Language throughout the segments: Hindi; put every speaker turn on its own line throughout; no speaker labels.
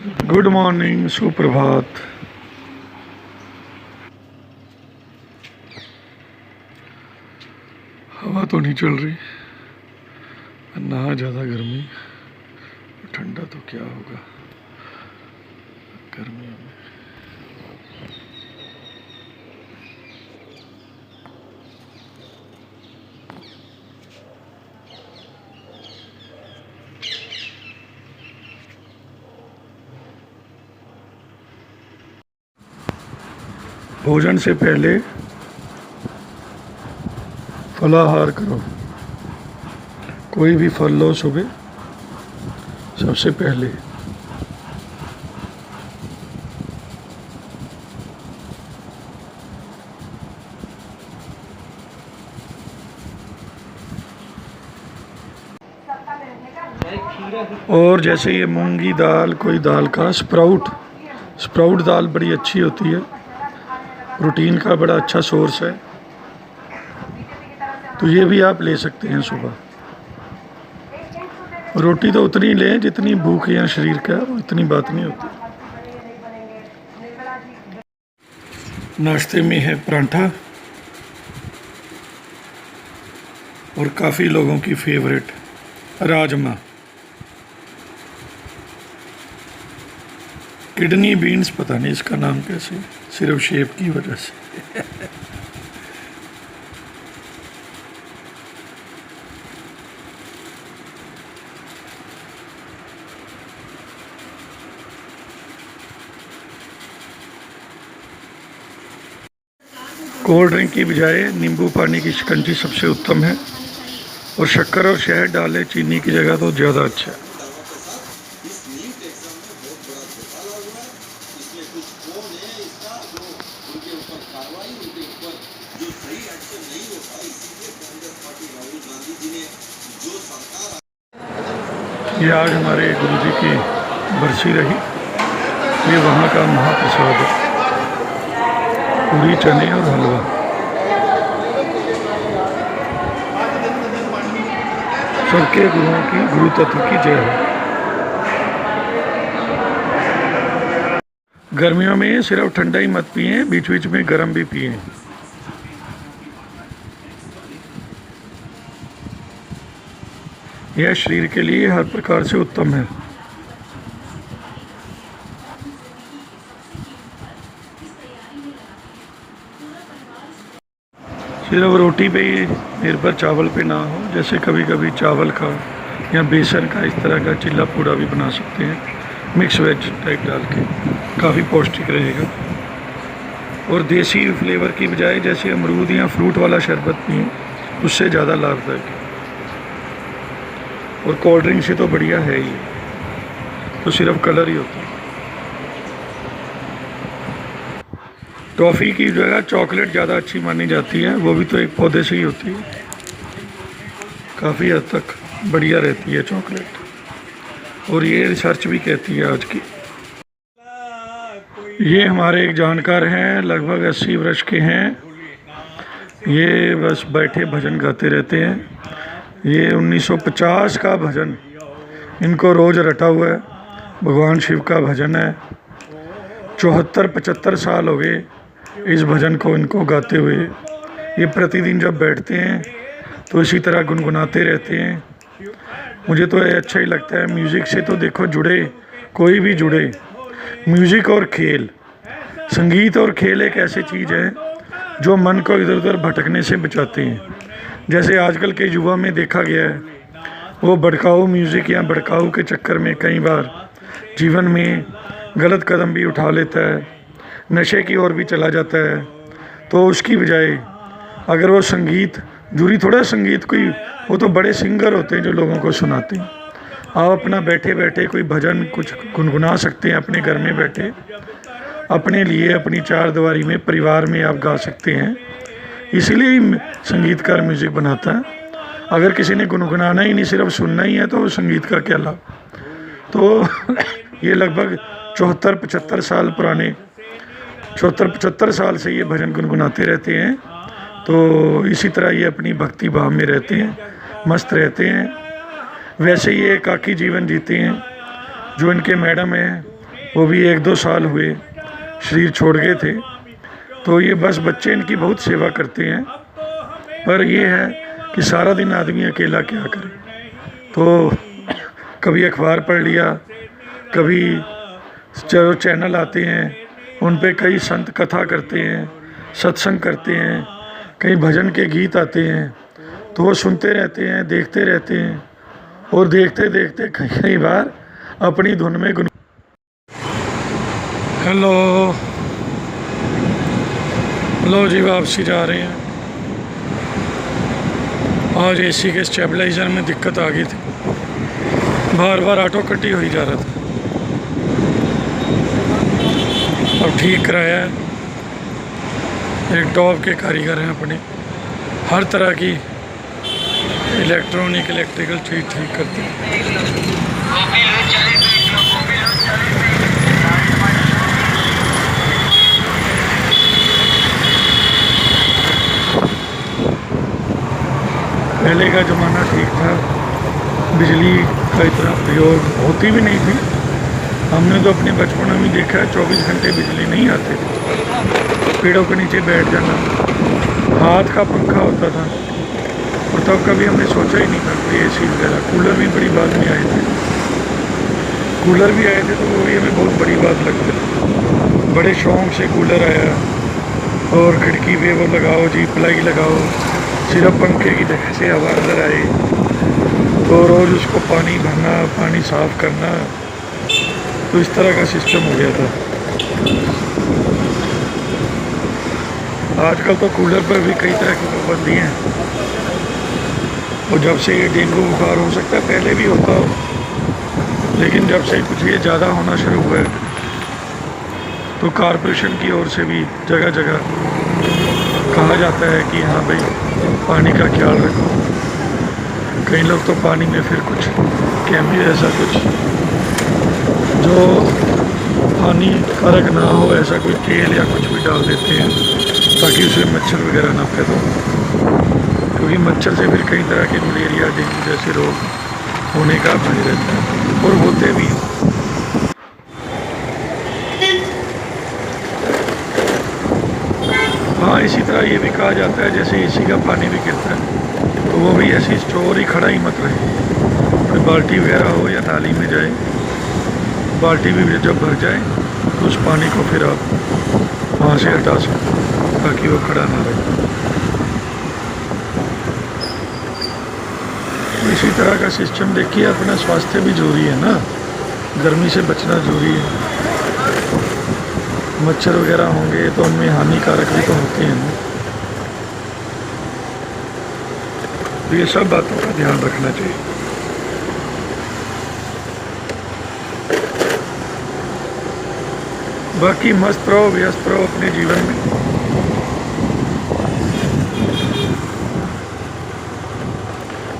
गुड मॉर्निंग, सुप्रभात। हवा तो नहीं चल रही, ना ज़्यादा गर्मी, ठंडा तो क्या होगा गर्मियों में। भोजन से पहले फलाहार करो। कोई भी फल लो सुबह सबसे पहले। और जैसे ये मूंगी दाल, कोई दाल का स्प्राउट दाल बड़ी अच्छी होती है, प्रोटीन का बड़ा अच्छा सोर्स है, तो ये भी आप ले सकते हैं सुबह। रोटी तो उतनी लें जितनी भूख या शरीर का, इतनी बात नहीं होती। नाश्ते में है परांठा और काफ़ी लोगों की फेवरेट राजमा। किडनी बीन्स, पता नहीं इसका नाम कैसे, सिर्फ शेप की वजह से। कोल्ड ड्रिंक की बजाय नींबू पानी की शिकंजी सबसे उत्तम है, और शक्कर और शहद डालें चीनी की जगह तो ज़्यादा अच्छा है। ये आज हमारे गुरुजी की बरसी रही। ये वहाँ का महाप्रसाद है, पूरी, चने और हलवा। सबके गुरुओं की, गुरु तत्व की जय हो। गर्मियों में सिर्फ ठंडा ही मत पिए, बीच बीच में गर्म भी पिए। यह शरीर के लिए हर प्रकार से उत्तम है। सिर्फ रोटी पे ही निर्भर, चावल पे ना हो। जैसे कभी कभी चावल का या बेसन का इस तरह का चिल्ला पूड़ा भी बना सकते हैं, मिक्स वेज टाइप डाल के, काफ़ी पौष्टिक रहेगा। और देसी फ्लेवर की बजाय जैसे अमरूद या फ्रूट वाला शरबत पिए, उससे ज़्यादा लाभदायक है। और कोल्ड ड्रिंक से तो बढ़िया है ही, तो सिर्फ कलर ही होता है। टॉफ़ी की जगह चॉकलेट ज़्यादा अच्छी मानी जाती है, वो भी तो एक पौधे से ही होती है, काफ़ी हद तक बढ़िया रहती है चॉकलेट। और ये रिसर्च भी कहती है आज की। ये हमारे एक जानकार हैं, लगभग 80 वर्ष के हैं। ये बस बैठे भजन गाते रहते हैं। ये 1950 का भजन इनको रोज़ रटा हुआ है। भगवान शिव का भजन है। 74-75 साल हो गए इस भजन को इनको गाते हुए। ये प्रतिदिन जब बैठते हैं तो इसी तरह गुनगुनाते रहते हैं। मुझे तो ये अच्छा ही लगता है। म्यूज़िक से तो देखो जुड़े, कोई भी जुड़े, म्यूज़िक और खेल, संगीत और खेल एक ऐसी चीज़ है जो मन को इधर उधर भटकने से बचाते हैं। जैसे आजकल के युवा में देखा गया है, वो भड़काऊ म्यूज़िक या भड़काऊ के चक्कर में कई बार जीवन में गलत कदम भी उठा लेता है, नशे की ओर भी चला जाता है। तो उसकी बजाय अगर वो संगीत, जरूरी थोड़ा संगीत कोई, वो तो बड़े सिंगर होते हैं जो लोगों को सुनाते हैं। आप अपना बैठे बैठे कोई भजन कुछ गुनगुना सकते हैं अपने घर में बैठे, अपने लिए, अपनी चार दीवारी में, परिवार में आप गा सकते हैं। इसीलिए ही संगीतकार म्यूज़िक बनाता है। अगर किसी ने गुनगुनाना ही नहीं, सिर्फ सुनना ही है, तो संगीत का क्या लाभ। तो ये लगभग 74-75 साल पुराने, 74-75 साल से ये भजन गुनगुनाते रहते हैं। तो इसी तरह ये अपनी भक्ति भाव में रहते हैं, मस्त रहते हैं। वैसे ये एकाकी जीवन जीते हैं। जो इनके मैडम हैं वो भी 1-2 साल हुए शरीर छोड़ गए थे। तो ये बस बच्चे इनकी बहुत सेवा करते हैं, पर ये है कि सारा दिन आदमी अकेला क्या करे। तो कभी अखबार पढ़ लिया, कभी जो चैनल आते हैं उन पे कई संत कथा करते हैं, सत्संग करते हैं, कई भजन के गीत आते हैं, तो वो सुनते रहते हैं, देखते रहते हैं, और देखते देखते कई बार अपनी धुन में गुन। हेलो, लो जी वापसी जा रहे हैं। आज एसी के स्टेबलाइज़र में दिक्कत आ गई थी, बार बार ऑटो कटी हुई जा रहा था। अब ठीक कराया है, एक टॉप के कारीगर हैं अपने, हर तरह की इलेक्ट्रिकल चीज़ ठीक करते हैं। पहले का ज़माना ठीक था, बिजली का इतना प्रयोग होती भी नहीं थी। हमने तो अपने बचपन में देखा है 24 घंटे बिजली नहीं आते थे। पेड़ों के नीचे बैठ जाना, हाथ का पंखा होता था, और तब कभी हमने सोचा ही नहीं था कोई एसी वगैरह। कूलर भी बड़ी बात में आए थे, कूलर भी आए थे तो वो भी हमें बहुत बड़ी बात लगती थी। बड़े शौक़ से कूलर आया, और खिड़की पे वो लगाओ जी, प्लाई लगाओ, सिर्फ पंखे की जगह से हवा अंदर आए, तो रोज़ उसको पानी भरना, पानी साफ़ करना, तो इस तरह का सिस्टम हो गया था। आजकल तो कूलर पर भी कई तरह की पाबंदी हैं, और जब से ये डेंगू बुखार हो सकता है, पहले भी होता हो, लेकिन जब से कुछ ये ज़्यादा होना शुरू हुआ है, तो कॉरपोरेशन की ओर से भी जगह जगह कहा जाता है कि हाँ भाई पानी का ख्याल रखो। कई लोग तो पानी में फिर कुछ केमिकल ऐसा कुछ जो हानिकारक ना हो, ऐसा कोई तेल या कुछ भी डाल देते हैं ताकि उसमें मच्छर वगैरह ना पैदा हो, क्योंकि मच्छर से फिर कई तरह के मलेरिया, डेंगू जैसे रोग होने का भय रहता है, और होते भी। हाँ, इसी तरह ये भी कहा जाता है जैसे एसी का पानी भी गिरता है, तो वो भी ऐसी स्टोर ही खड़ा ही मत रहे। कोई बाल्टी वगैरह हो या नाली में जाए, बाल्टी भी जब भर जाए तो उस पानी को फिर आप वहाँ से हटा सकते ताकि वो खड़ा ना रहे। तो इसी तरह का सिस्टम देखिए, अपना स्वास्थ्य भी जरूरी है ना, गर्मी से बचना जरूरी है। मच्छर वगैरह होंगे तो उनमें हानिकारक भी तो होते हैं ना, तो ये सब बातों का ध्यान रखना चाहिए। बाकी मस्त रहो, व्यस्त रहो अपने जीवन में।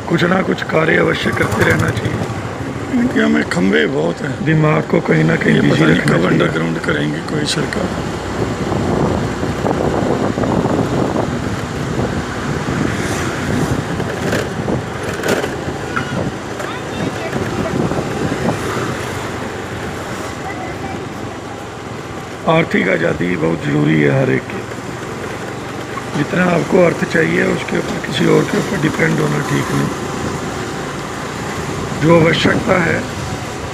कुछ ना कुछ कार्य अवश्य करते रहना चाहिए। इंडिया में खंभे बहुत हैं, दिमाग को कहीं ना कहीं बिजी रखना। कब अंडरग्राउंड करेंगे कोई सरकार। आर्थिक आज़ादी बहुत ज़रूरी है हर एक की। जितना आपको अर्थ चाहिए उसके ऊपर किसी और के ऊपर डिपेंड होना ठीक नहीं। जो आवश्यकता है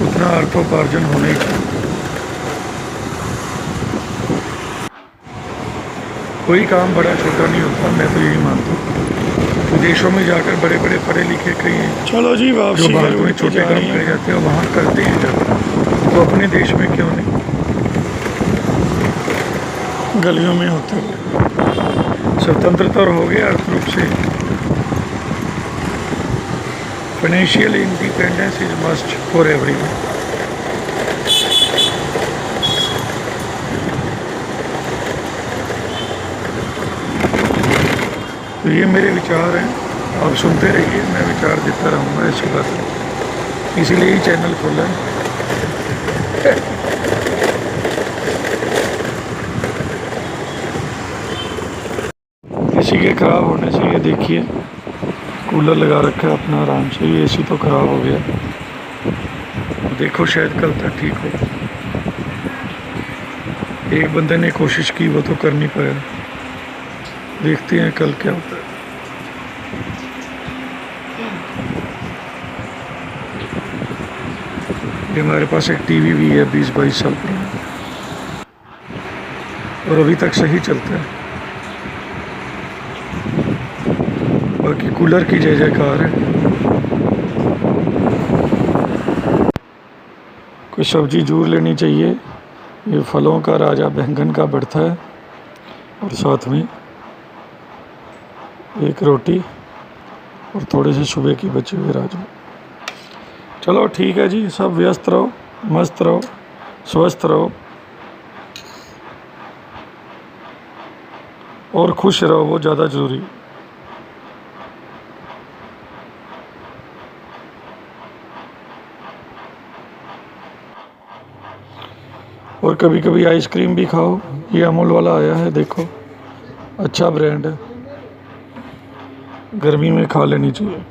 उतना अर्थोपार्जन होना ही चाहिए। कोई काम बड़ा छोटा नहीं होता, मैं तो यही मानता हूँ। विदेशों में जाकर बड़े बड़े पढ़े लिखे कई हैं, चलो जी वापसी, जो भारत में छोटे काम कर जाते हैं वहाँ करते हैं जब, तो अपने देश में क्यों नहीं, गलियों में होते हुए। स्वतंत्रता हो गया अर्थ रूप से। Financial independence is must for everyone. तो ये मेरे विचार हैं, आप सुनते रहिए, मैं विचार देता रहूँगा, ऐसी बात है, इसीलिए ही चैनल खोला है। किसी के ख़राब होने से, ये देखिए कूलर लगा रखा है अपना आराम से, ये एसी तो ख़राब हो गया, देखो शायद कल तक ठीक हो। एक बंदे ने कोशिश की, वो तो कर नहीं पाया। देखते हैं कल क्या होता है। ये हमारे पास एक टीवी भी है 20-22 साल पुराना, और अभी तक सही चलता है। बाकी कूलर की जय जयकार है। कोई सब्जी जरूर लेनी चाहिए। ये फलों का राजा बैंगन का भरता है, और साथ में एक रोटी और थोड़े से सुबह की बचे हुए राजू। चलो ठीक है जी, सब व्यस्त रहो, मस्त रहो, स्वस्थ रहो और खुश रहो, वो ज़्यादा ज़रूरी। और कभी कभी आइसक्रीम भी खाओ। ये अमूल वाला आया है, देखो अच्छा ब्रांड है, गर्मी में खा लेनी चाहिए।